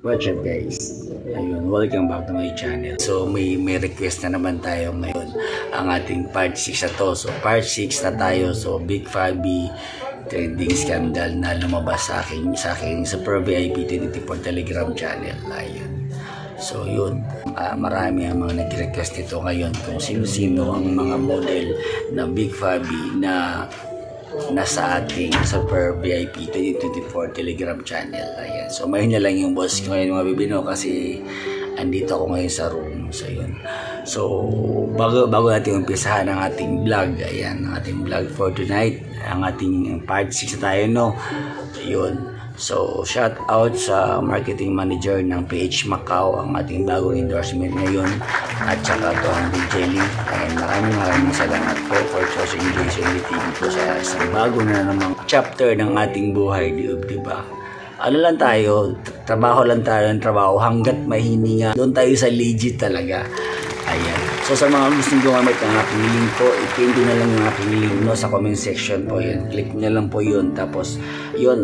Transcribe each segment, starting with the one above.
What's up guys? Ayun, welcome back to my channel. So may request na naman tayo ngayon. Ang ating part 6 na to. So part 6 na tayo. So Big Fabi trending scandal na lumabas sa aking Super VIP 24 Telegram channel. Ayun. So yun, marami ang mga nag-request ito ngayon kung sino-sino ang mga model na Big Fabi na nasa ating Super VIP 2024 Telegram channel. Ayan. So mahin na lang yung boss ko ngayon mga bibino kasi andito ako ngayon sa room. So yun. So bago natin umpisahan ang ating vlog, ayan, ang ating vlog for tonight, ang ating part 6 na tayo, no. Yun. So shout out sa marketing manager ng PH Macau, ang ating bagong endorsement ngayon, at saka to ang DJ Lee. And maraming salamat po for choosing Jason Lee TV po sa isang bago na namang chapter ng ating buhay, diba? Ano lang tayo, trabaho lang tayo ng trabaho hanggat mahininga. Doon tayo sa legit talaga. Ayan. So sa mga gustong gumamit ng aking link po, i-pin ko na lang yung aking link, no, sa comment section po. Yan. Click nyo lang po yun. Tapos yun,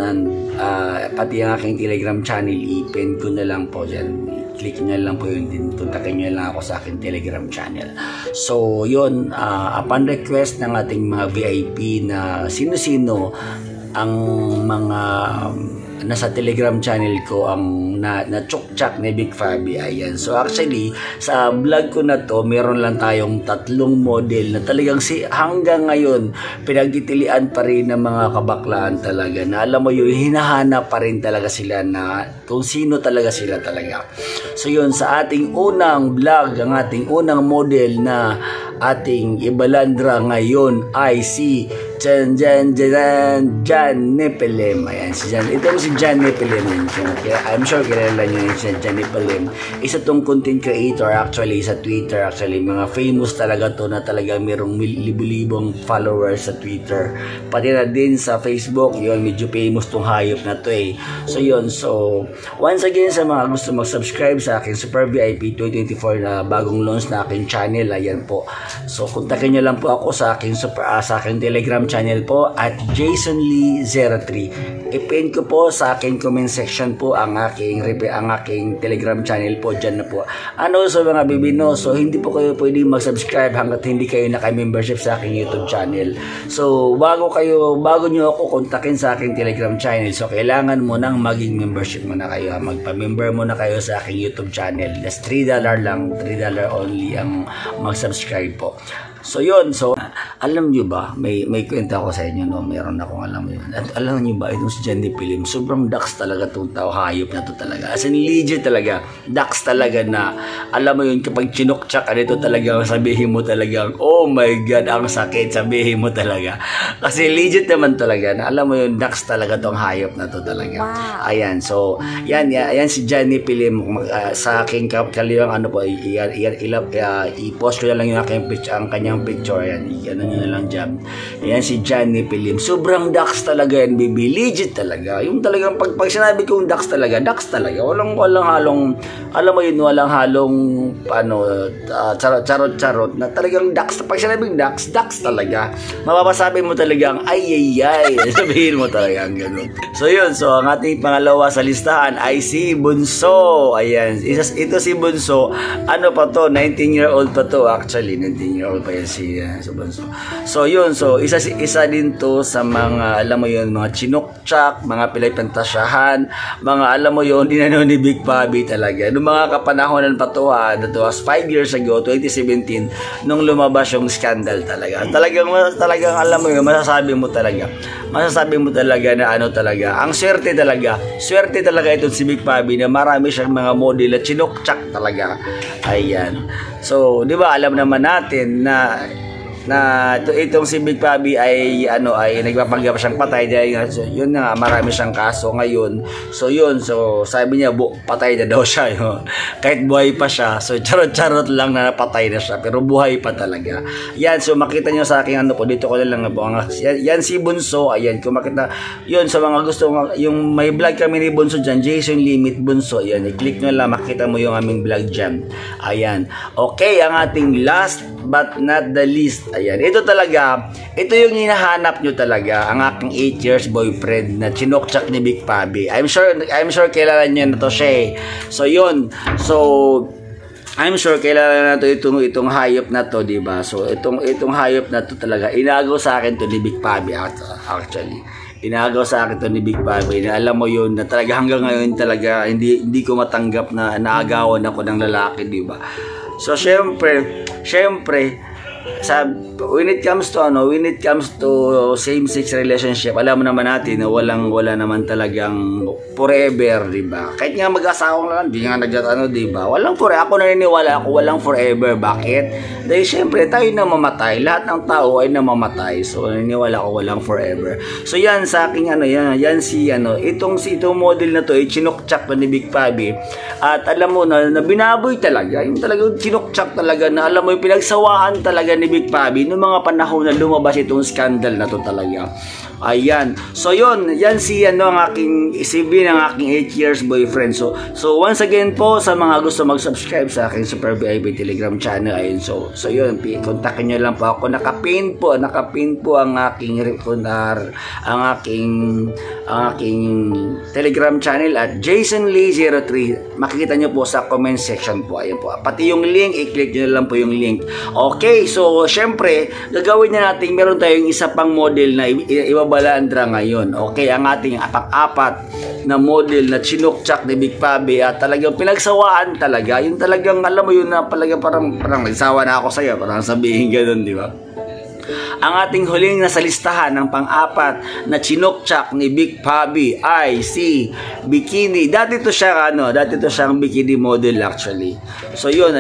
pati ang aking Telegram channel, i-pin ko na lang po dyan. Click nyo lang po yun din. Tuntakin nyo lang ako sa aking Telegram channel. So yun, upon request ng ating mga VIP na sino-sino ang mga nasa Telegram channel ko ang na-chok-chak ni Big Fabi. Ayan. So actually, sa vlog ko na to, meron lang tayong 3 model na talagang hanggang ngayon, pinagtitilian pa rin ng mga kabaklaan talaga. Na alam mo yun, hinahanap pa rin talaga sila na kung sino talaga sila talaga. So yun, sa ating unang vlog, ang ating unang model na ating ibalandra ngayon ay si Jan Nepelem. Ayan, si Jan. Ito si Jan Nepelem. I'm sure kilala niyo si Jan Nepelem. Isa tong content creator actually sa Twitter. Actually, mga famous talaga to na talaga mayroong libu-libong followers sa Twitter. Pati na din sa Facebook. Yun, medyo famous tong hayop na to eh. So yun, so once again sa mga gusto mag-subscribe sa akin Super VIP 2024 na bagong launch na aking channel, ayan po. So kontakin niyo lang po ako sa aking sa aking Telegram channel po at Jason Lee 03. I-pin ko po sa aking comment section po ang aking Telegram channel po, dyan na po. Ano sa mga bibino, so hindi po kayo pwede mag-subscribe hanggat hindi kayo naka-membership sa aking YouTube channel. So bago nyo ako kontakin sa aking Telegram channel, so kailangan mo nang maging membership mo na kayo. Magpa-member mo na kayo sa aking YouTube channel. That's $3 lang, $3 only ang mag-subscribe po. So yun, so alam nyo ba, may kwenta ako sa inyo, no? Meron akong alam yun. At alam nyo ba, itong si Jan Nepelem, sobrang dax talaga itong tao, hayop na to talaga. As in legit talaga, dax talaga na, alam mo yun, kapag chinokchak ka nito talaga, sabihin mo talaga, oh my God, ang sakit, sabihin mo talaga. Kasi legit naman talaga, na alam mo yun, dax talaga itong hayop na to talaga. Wow. Ayan, so, yan si Jan Nepelem, sa aking kaliwang ano po, i-post ko na lang yung aking pitch, ang kanyang picture, yan, ano nyo na lang dyan. Yan si Jan Nepelem. Sobrang dax talaga yan, baby. Legit talaga. Yung talagang pag sinabi kong dax talaga. Walang halong, alam mo yun, walang halong, charot na talagang dax. Pag sinabing dax talaga. Mapapasabi mo talagang, ay. Sabihin mo talaga ang ganun. So yun, so ang ating pangalawa sa listahan ay si Bunso. Ayan, ito si Bunso. Ano pa to? 19-year-old pa to. Actually, 19-year-old pa yan si Bunso. So yun, so isa din to sa mga, alam mo yun, mga chinokchak, mga pinagpantasyahan, mga alam mo yun, dinano ni Big Fabi talaga. Noong mga kapanahonan pa to, that was 5 years ago, 2017, nung lumabas yung scandal talaga. Talagang alam mo yun, masasabi mo talaga na ano talaga, ang swerte talaga ito si Big Fabi na marami siyang mga model at chinokchak talaga. Ayan. So, di ba, alam naman natin na itong si Big Fabi ay nagpapanggap siyang patay dahil yun nga, marami siyang kaso ngayon. So yun, so sabi niya patay na daw siya yun. Kahit buhay pa siya, so charot lang na patay na siya, pero buhay pa talaga. Yan, so makita nyo sa aking dito ko na lang po, yan si Bunso. Ayan, kung makita yun, sa mga gusto, yung may vlog kami ni Bunso dyan, Jason Limit Bunso, ayan, i-click nyo lang, makita mo yung aming vlog dyan. Ayan, okay, ang ating last but not the least, Ayan, ito talaga, ito yung hinahanap nyo talaga, ang aking 8 years boyfriend na chinokchak ni Big Pabi. I'm sure kilala nyo na to siya eh. So yun, I'm sure kilala na to itong hayop na to, di ba? So itong hayop na to talaga, inagaw sa akin to ni Big Pabi actually. Inagaw sa akin to ni Big Pabi. Na alam mo yun, na talaga hanggang ngayon talaga hindi ko matanggap na naagawan ako ng lalaki, di ba? So syempre when it comes to same-sex relationship, alam mo naman natin na wala naman talagang forever, di ba? Kahit nga mag-asawa lang, di nga di ba? Walang forever. Ako naniniwala ako walang forever. Bakit? Dahil syempre tayo na mamatay. Lahat ng tao ay namamatay. So naniniwala ako walang forever. So yan sa aking yan si itong model na to ay chinokchak ni Big Pabi. At alam mo na binaboy talaga. Yung talagang chinokchak talaga na alam mo yung pinagsawaan talaga ni Big Pabi noong mga panahon na lumabas itong scandal na to talaga. Ayan. So yun, yan si ang aking isipin ng aking 8 years boyfriend. So once again po sa mga gusto mag-subscribe sa aking Super VIP Telegram channel. Ayun. So yun, kontakin niyo lang po ako. Nakapin po ang aking Telegram channel at Jason Lee 03. Makikita niyo po sa comment section po. Ayun po. Pati yung link, i-click niyo lang po yung link. Okay, so syempre, gagawin na natin, meron tayong isa pang model na ibabalandra ngayon. Okay, ang ating pang-apat na model na chinokchak ni Big Pabi at talagang pinagsawaan talaga. Yung talagang alam mo yun na parang nagsawa na ako sa'yo. Parang sabihin ganun, di ba? Ang ating huling nasa listahan ng pang-apat na chinokchak ni Big Pabi ay si Bikini. Dati to siyang bikini model actually. So yun,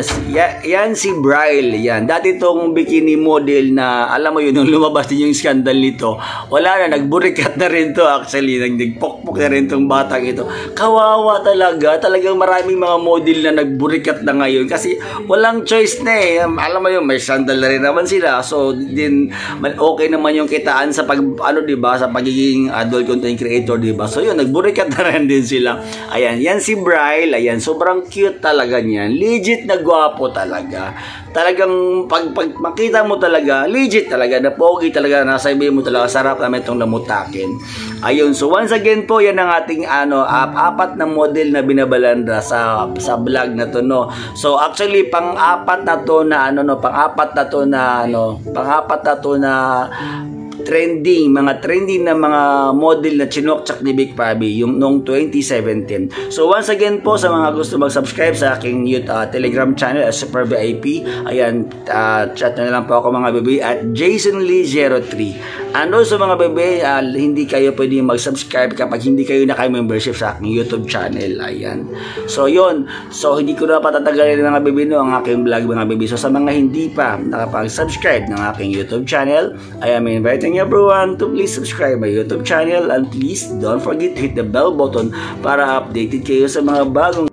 yan si Bryle. Yan. Dati tong bikini model na alam mo yun, nung lumabas din yung scandal nito, wala na, nagburikat na rin to actually. Nagpokpok na rin tong batang ito. Kawawa talaga. Talagang maraming mga model na nagburikat na ngayon kasi walang choice na eh. Alam mo yun, may scandal na rin naman sila. So din okay naman yung kitaan sa sa pagiging adult content creator, diba? So yun, nagburikat na rin din sila. Ayan, yan si Bryle. Ayan, sobrang cute talaga niyan. Legit na gwapo talaga. Talagang pag makita mo talaga, legit talaga, na pogi talaga, nasa ibi mo talaga, sarap naman itong lamutakin. Ayun, so once again po, yan ang ating apat na model na binabalanda sa vlog na to, no. So actually pang-apat na to na trending na mga model na chinokchak ni Big Pabi yung noong 2017. So once again po sa mga gusto mag-subscribe sa aking Telegram channel at Super VIP, ayan, chat na lang po ako mga bebe at Jason Lee 03. And also mga bebe, hindi kayo pwede mag-subscribe kapag hindi kayo naka-membership sa aking YouTube channel. Ayan. So yun, so hindi ko na patatagalin mga bebe ang aking vlog mga bebe. So sa mga hindi pa nakapag-subscribe ng aking YouTube channel, I am inviting everyone to please subscribe my YouTube channel and please don't forget to hit the bell button para updated kayo sa mga bagong